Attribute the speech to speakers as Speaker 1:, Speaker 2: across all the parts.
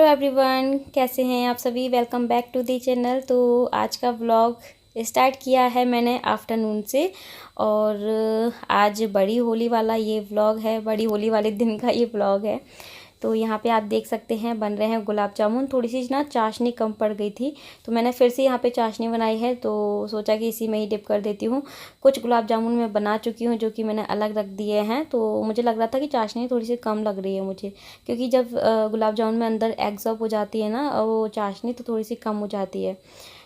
Speaker 1: Hello everyone, कैसे हैं आप सभी। Welcome back to the channel. तो आज का व्लॉग स्टार्ट किया है मैंने आफ्टरनून से। और आज बड़ी होली वाला ये व्लॉग है, बड़ी होली वाले दिन का ये व्लॉग है। तो यहाँ पे आप देख सकते हैं बन रहे हैं गुलाब जामुन। थोड़ी सी ना चाशनी कम पड़ गई थी, तो मैंने फिर से यहाँ पे चाशनी बनाई है, तो सोचा कि इसी में ही डिप कर देती हूँ। कुछ गुलाब जामुन मैं बना चुकी हूँ जो कि मैंने अलग रख दिए हैं। तो मुझे लग रहा था कि चाशनी थोड़ी सी कम लग रही है मुझे, क्योंकि जब गुलाब जामुन में अंदर एग्जॉर्ब हो जाती है ना वो चाशनी, तो थोड़ी सी कम हो जाती है।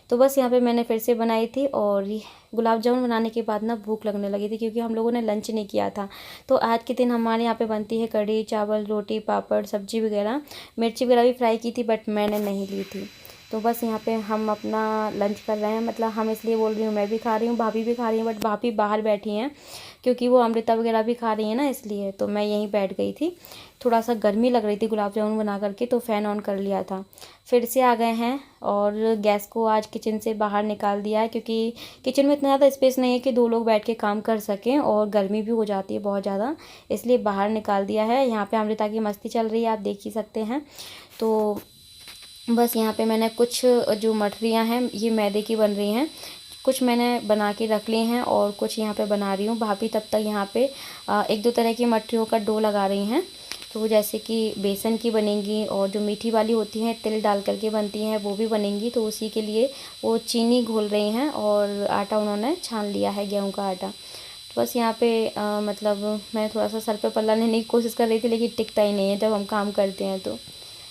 Speaker 1: तो बस यहाँ पे मैंने फिर से बनाई थी। और गुलाब जामुन बनाने के बाद ना भूख लगने लगी थी, क्योंकि हम लोगों ने लंच नहीं किया था। तो आज के दिन हमारे यहाँ पे बनती है कढ़ी चावल रोटी पापड़ सब्जी वगैरह। मिर्ची वगैरह भी फ्राई की थी, बट मैंने नहीं ली थी। तो बस यहाँ पे हम अपना लंच कर रहे हैं। मतलब हम इसलिए बोल रही हूँ, मैं भी खा रही हूँ, भाभी भी खा रही हैं, बट भाभी बाहर बैठी हैं क्योंकि वो अमृता वगैरह भी खा रही है ना, इसलिए। तो मैं यहीं बैठ गई थी। थोड़ा सा गर्मी लग रही थी गुलाब जामुन बना करके, तो फ़ैन ऑन कर लिया था। फिर से आ गए हैं और गैस को आज किचन से बाहर निकाल दिया है, क्योंकि किचन में इतना ज़्यादा स्पेस नहीं है कि दो लोग बैठ के काम कर सकें, और गर्मी भी हो जाती है बहुत ज़्यादा, इसलिए बाहर निकाल दिया है। यहाँ पे अमृता की मस्ती चल रही है, आप देख ही सकते हैं। तो बस यहाँ पे मैंने कुछ जो मठरियाँ हैं ये मैदे की बन रही हैं, कुछ मैंने बना के रख ली हैं और कुछ यहाँ पे बना रही हूँ। भाभी तब तक यहाँ पे एक दो तरह की मठरियों का डो लगा रही हैं। तो जैसे कि बेसन की बनेंगी, और जो मीठी वाली होती हैं तिल डाल करके बनती हैं वो भी बनेंगी। तो उसी के लिए वो चीनी घोल रही हैं, और आटा उन्होंने छान लिया है, गेहूँ का आटा। तो बस यहाँ पे मतलब मैं थोड़ा सा सर पे पल्ला लेने की कोशिश कर रही थी, लेकिन टिकता ही नहीं है जब हम काम करते हैं। तो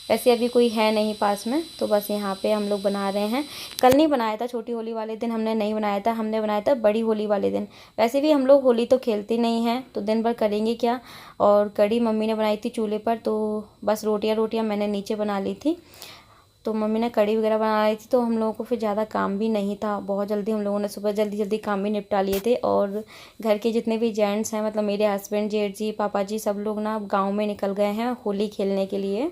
Speaker 1: वैसे अभी कोई है नहीं पास में, तो बस यहाँ पे हम लोग बना रहे हैं। कल नहीं बनाया था, छोटी होली वाले दिन हमने नहीं बनाया था, हमने बनाया था बड़ी होली वाले दिन। वैसे भी हम लोग होली तो खेलते नहीं हैं, तो दिन भर करेंगे क्या। और कढ़ी मम्मी ने बनाई थी चूल्हे पर, तो बस रोटियां मैंने नीचे बना ली थी। तो मम्मी ने कढ़ी वगैरह बना ली थी, तो हम लोगों को फिर ज़्यादा काम भी नहीं था। बहुत जल्दी हम लोगों ने सुबह जल्दी जल्दी काम भी निपटा लिए थे। और घर के जितने भी जेंट्स हैं, मतलब मेरे हस्बैंड जेठ जी पापा जी, सब लोग ना गाँव में निकल गए हैं होली खेलने के लिए।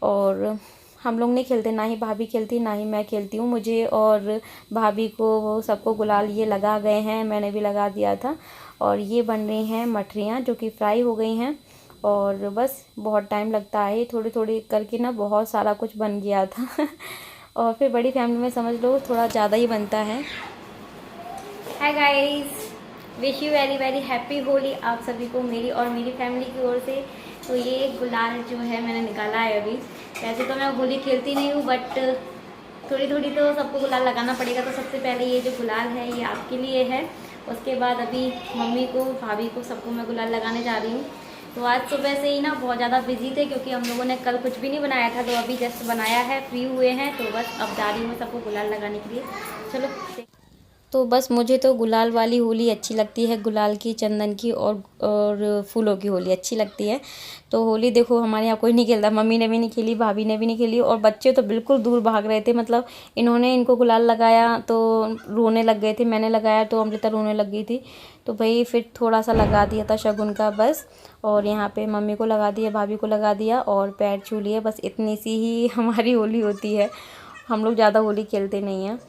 Speaker 1: और हम लोग नहीं खेलते, ना ही भाभी खेलती ना ही मैं खेलती हूँ। मुझे और भाभी को वो सबको गुलाल ये लगा गए हैं, मैंने भी लगा दिया था। और ये बन रही हैं मठरियाँ जो कि फ्राई हो गई हैं। और बस बहुत टाइम लगता है, थोड़ी थोड़ी करके ना बहुत सारा कुछ बन गया था और फिर बड़ी फैमिली में समझ लो थोड़ा ज़्यादा ही बनता है। Hi guys, wish you very very happy Holi आप सभी को मेरी और मेरी फैमिली की ओर से। तो ये गुलाल जो है मैंने निकाला है अभी। वैसे तो मैं होली खेलती नहीं हूँ, बट थोड़ी थोड़ी तो सबको गुलाल लगाना पड़ेगा। तो सबसे पहले ये जो गुलाल है ये आपके लिए है। उसके बाद अभी मम्मी को भाभी को सबको मैं गुलाल लगाने जा रही हूँ। तो आज सुबह से ही ना बहुत ज़्यादा बिजी थे, क्योंकि हम लोगों ने कल कुछ भी नहीं बनाया था। तो अभी जस्ट बनाया है, फ्री हुए हैं, तो बस अब जा रही हूँ सबको गुलाल लगाने के लिए। चलो। तो बस मुझे तो गुलाल वाली होली अच्छी लगती है, गुलाल की चंदन की और फूलों की होली अच्छी लगती है। तो होली देखो हमारे यहाँ कोई नहीं खेलता, मम्मी ने भी नहीं खेली, भाभी ने भी नहीं खेली, और बच्चे तो बिल्कुल दूर भाग रहे थे। मतलब इनको गुलाल लगाया तो रोने लग गए थे, मैंने लगाया तो अमृता रोने लग गई थी। तो भाई फिर थोड़ा सा लगा दिया था शगुन का बस। और यहाँ पे मम्मी को लगा दिया, भाभी को लगा दिया, और पैर छू लिए। बस इतनी सी ही हमारी होली होती है, हम लोग ज़्यादा होली खेलते नहीं हैं।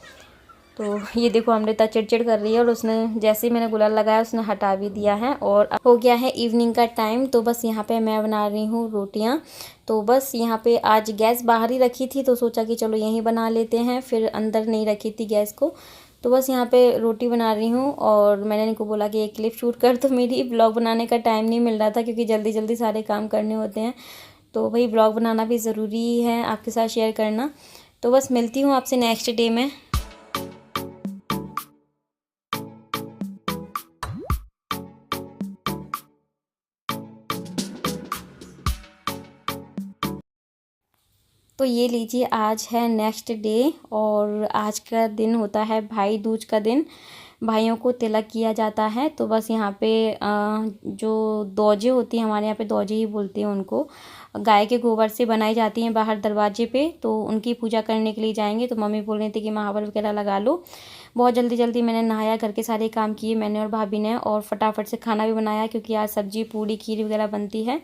Speaker 1: तो ये देखो अमृता चिड़चिड़ कर रही है, और उसने जैसे ही मैंने गुलाल लगाया उसने हटा भी दिया है। और अब हो गया है इवनिंग का टाइम। तो बस यहाँ पे मैं बना रही हूँ रोटियाँ। तो बस यहाँ पे आज गैस बाहर ही रखी थी, तो सोचा कि चलो यहीं बना लेते हैं, फिर अंदर नहीं रखी थी गैस को। तो बस यहाँ पे रोटी बना रही हूँ। और मैंने इनको बोला कि एक क्लिप शूट कर, तो मेरी ब्लॉग बनाने का टाइम नहीं मिल रहा था, क्योंकि जल्दी जल्दी सारे काम करने होते हैं। तो भाई ब्लॉग बनाना भी ज़रूरी है, आपके साथ शेयर करना। तो बस मिलती हूँ आपसे नेक्स्ट डे में। तो ये लीजिए आज है नेक्स्ट डे, और आज का दिन होता है भाई दूज का दिन। भाइयों को तिलक किया जाता है। तो बस यहाँ पे जो दौजे होती हैं, हमारे यहाँ पे दौजे ही बोलते हैं उनको, गाय के गोबर से बनाई जाती हैं बाहर दरवाजे पे। तो उनकी पूजा करने के लिए जाएंगे। तो मम्मी बोल रही थी कि महावर वगैरह लगा लो। बहुत जल्दी जल्दी मैंने नहाया, घर के सारे काम किए मैंने और भाभी ने, और फटाफट से खाना भी बनाया, क्योंकि आज सब्जी पूड़ी खीर वगैरह बनती है।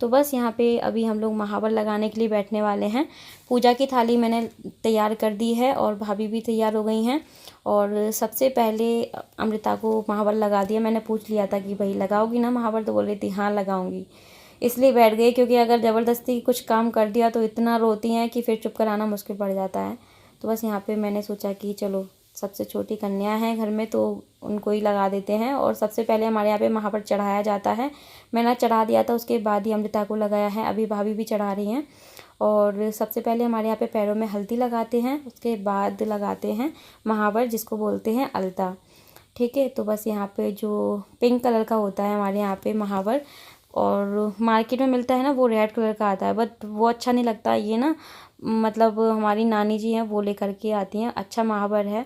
Speaker 1: तो बस यहाँ पे अभी हम लोग महावर लगाने के लिए बैठने वाले हैं। पूजा की थाली मैंने तैयार कर दी है, और भाभी भी तैयार हो गई हैं। और सबसे पहले अमृता को महावर लगा दिया। मैंने पूछ लिया था कि भाई लगाओगी ना महावर, तो बोल रही थी हाँ लगाऊंगी, इसलिए बैठ गई, क्योंकि अगर ज़बरदस्ती कुछ काम कर दिया तो इतना रोती हैं कि फिर चुप कराना मुश्किल पड़ जाता है। तो बस यहाँ पे मैंने सोचा कि चलो सबसे छोटी कन्या है घर में तो उनको ही लगा देते हैं। और सबसे पहले हमारे यहाँ पे महावर चढ़ाया जाता है। मैंने चढ़ा दिया था, उसके बाद ही अमृता को लगाया है। अभी भाभी भी चढ़ा रही हैं। और सबसे पहले हमारे यहाँ पे पैरों में हल्दी लगाते हैं, उसके बाद लगाते हैं महावर, जिसको बोलते हैं अलता। ठीक है, तो बस यहाँ पे जो पिंक कलर का होता है हमारे यहाँ पे महावर, और मार्केट में मिलता है ना वो रेड कलर का आता है, बट वो अच्छा नहीं लगता। ये ना मतलब हमारी नानी जी हैं वो लेकर के आती हैं, अच्छा महावर है।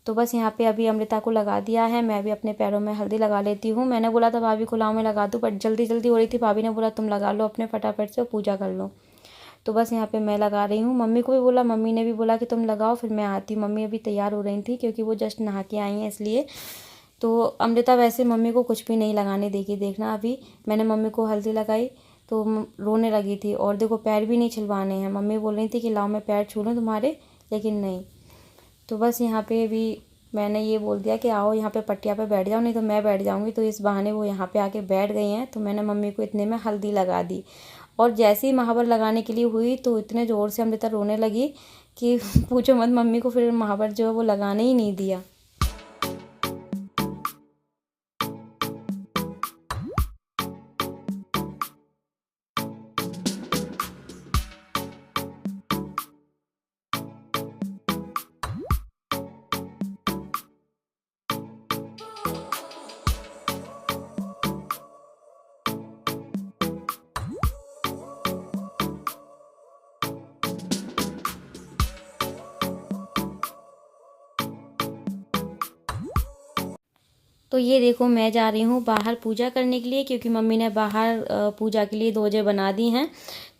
Speaker 1: तो बस यहाँ पे अभी अमृता को लगा दिया है। मैं भी अपने पैरों में हल्दी लगा लेती हूँ। मैंने बोला था भाभी को लाओ मैं लगा दूँ, बट जल्दी जल्दी हो रही थी। भाभी ने बोला तुम लगा लो अपने फटाफट से और पूजा कर लो। तो बस यहाँ पे मैं लगा रही हूँ। मम्मी को भी बोला, मम्मी ने भी बोला कि तुम लगाओ फिर मैं आती हूँ। मम्मी अभी तैयार हो रही थी क्योंकि वो जस्ट नहा के आई हैं इसलिए। तो अमृता वैसे मम्मी को कुछ भी नहीं लगाने देगी। देखना अभी मैंने मम्मी को हल्दी लगाई तो रोने लगी थी। और देखो पैर भी नहीं छिलवाने हैं। मम्मी बोल रही थी कि लाओ मैं पैर छू लूँ तुम्हारे, लेकिन नहीं। तो बस यहाँ पे अभी मैंने ये बोल दिया कि आओ यहाँ पे पटिया पे बैठ जाओ, नहीं तो मैं बैठ जाऊँगी। तो इस बहाने वो यहाँ पे आके बैठ गई हैं। तो मैंने मम्मी को इतने में हल्दी लगा दी। और जैसे ही महावर लगाने के लिए हुई तो इतने ज़ोर से अमृता रोने लगी कि पूछो मत। मम्मी को फिर महावर जो है वो लगाने ही नहीं दिया। तो ये देखो मैं जा रही हूँ बाहर पूजा करने के लिए, क्योंकि मम्मी ने बाहर पूजा के लिए दोजे बना दी हैं।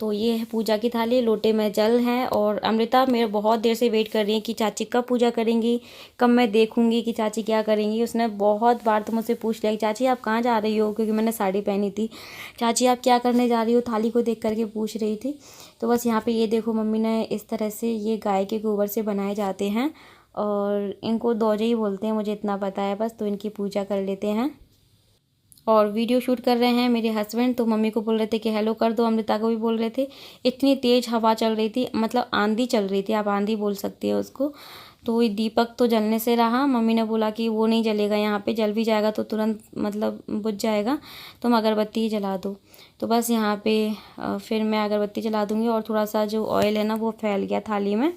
Speaker 1: तो ये है पूजा की थाली, लोटे में जल है। और अमृता मेरे बहुत देर से वेट कर रही है कि चाची कब पूजा करेंगी, कब मैं देखूंगी कि चाची क्या करेंगी। उसने बहुत बार तो मुझसे पूछ लिया कि चाची आप कहाँ जा रही हो, क्योंकि मैंने साड़ी पहनी थी। चाची आप क्या करने जा रही हो, थाली को देख करके पूछ रही थी। तो बस यहाँ पर ये देखो मम्मी ने इस तरह से ये गाय के गोबर से बनाए जाते हैं और इनको दोजे ही बोलते हैं, मुझे इतना पता है बस। तो इनकी पूजा कर लेते हैं। और वीडियो शूट कर रहे हैं मेरे हस्बैंड। तो मम्मी को बोल रहे थे कि हेलो कर दो, अमृता को भी बोल रहे थे। इतनी तेज़ हवा चल रही थी, मतलब आंधी चल रही थी, आप आंधी बोल सकती है उसको। तो ये दीपक तो जलने से रहा। मम्मी ने बोला कि वो नहीं जलेगा, यहाँ पे जल भी जाएगा तो तुरंत मतलब बुझ जाएगा, तुम अगरबत्ती ही जला दो। तो बस यहाँ पे फिर मैं अगरबत्ती जला दूँगी। और थोड़ा सा जो ऑयल है ना वो फैल गया थाली में।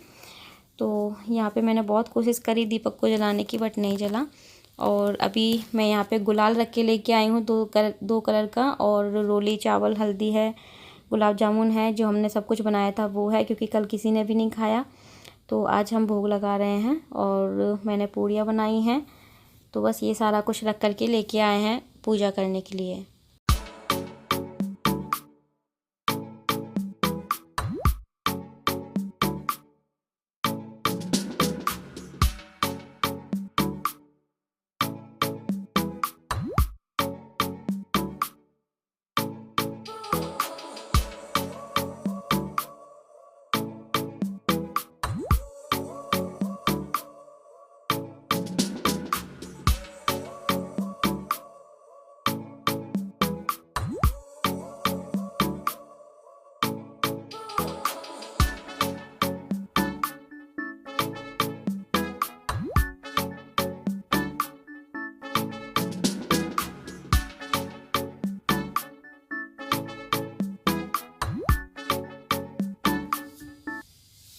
Speaker 1: तो यहाँ पे मैंने बहुत कोशिश करी दीपक को जलाने की, बट नहीं जला। और अभी मैं यहाँ पे गुलाल रख के लेके आई हूँ दो कलर का। और रोली चावल, हल्दी है, गुलाब जामुन है, जो हमने सब कुछ बनाया था वो है, क्योंकि कल किसी ने भी नहीं खाया। तो आज हम भोग लगा रहे हैं। और मैंने पूड़ियाँ बनाई हैं। तो बस ये सारा कुछ रख करके लेके आए हैं पूजा करने के लिए।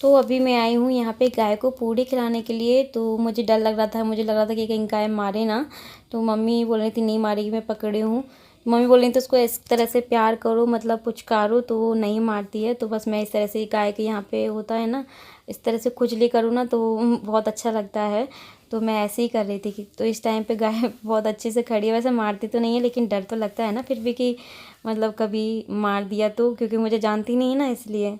Speaker 1: तो अभी मैं आई हूँ यहाँ पे गाय को पूड़ी खिलाने के लिए। तो मुझे डर लग रहा था, मुझे लग रहा था कि कहीं गाय मारे ना। तो मम्मी बोल रही थी नहीं मारेगी, मैं पकड़ी हूँ। मम्मी बोल रही थी उसको इस तरह से प्यार करो, मतलब पुचकारो तो वो नहीं मारती है। तो बस मैं इस तरह से गाय के यहाँ पे होता है ना, इस तरह से खुजली करूँ ना तो बहुत अच्छा लगता है। तो मैं ऐसे ही कर रही थी तो इस टाइम पे गाय बहुत अच्छे से खड़ी है। वैसे मारती तो नहीं है, लेकिन डर तो लगता है ना फिर भी कि मतलब कभी मार दिया तो, क्योंकि मुझे जानती नहीं है ना इसलिए।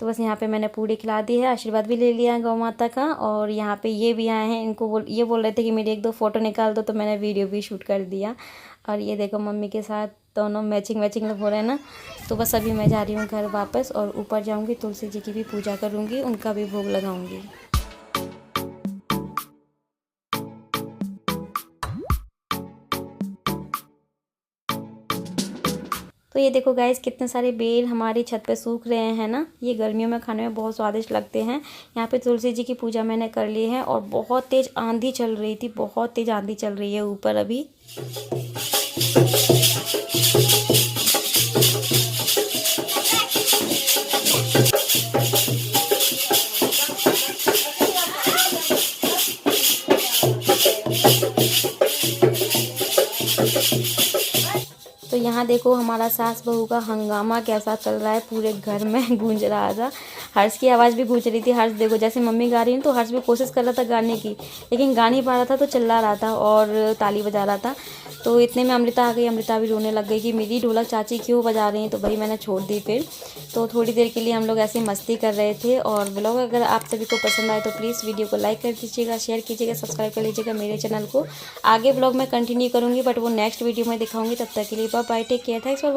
Speaker 1: तो बस यहाँ पे मैंने पूड़ी खिला दी है, आशीर्वाद भी ले लिया है गौ माता का। और यहाँ पे ये भी आए हैं, इनको ये बोल रहे थे कि मेरी एक दो फ़ोटो निकाल दो, तो मैंने वीडियो भी शूट कर दिया। और ये देखो मम्मी के साथ दोनों मैचिंग मैचिंग लोग हो रहे हैं ना। तो बस अभी मैं जा रही हूँ घर वापस, और ऊपर जाऊँगी तुलसी जी की भी पूजा करूँगी, उनका भी भोग लगाऊँगी। तो ये देखो गाइस कितने सारे बेल हमारी छत पे सूख रहे हैं ना। ये गर्मियों में खाने में बहुत स्वादिष्ट लगते हैं। यहाँ पे तुलसी जी की पूजा मैंने कर ली है और बहुत तेज़ आंधी चल रही थी, बहुत तेज़ आंधी चल रही है ऊपर अभी। तो यहाँ देखो हमारा सास बहू का हंगामा कैसा चल रहा है, पूरे घर में गूंज रहा था। हर्ष की आवाज़ भी गूंज रही थी। हर्ष देखो जैसे मम्मी गा रही है तो हर्ष भी कोशिश कर रहा था गाने की, लेकिन गा नहीं पा रहा था तो चिल्ला रहा था और ताली बजा रहा था। तो इतने में अमृता आ गई। अमृता भी रोने लग गई कि मेरी ढोलक चाची क्यों बजा रही हैं। तो भाई मैंने छोड़ दी फिर। तो थोड़ी देर के लिए हम लोग ऐसे मस्ती कर रहे थे। और व्लॉग अगर आप सभी को पसंद आए तो प्लीज़ वीडियो को लाइक कर दीजिएगा, शेयर कीजिएगा, सब्सक्राइब कर लीजिएगा मेरे चैनल को। आगे व्लॉग मैं कंटिन्यू करूँगी बट वो नेक्स्ट वीडियो में दिखाऊँगी। तब तक के लिए bye bye, take care, thanks for watching.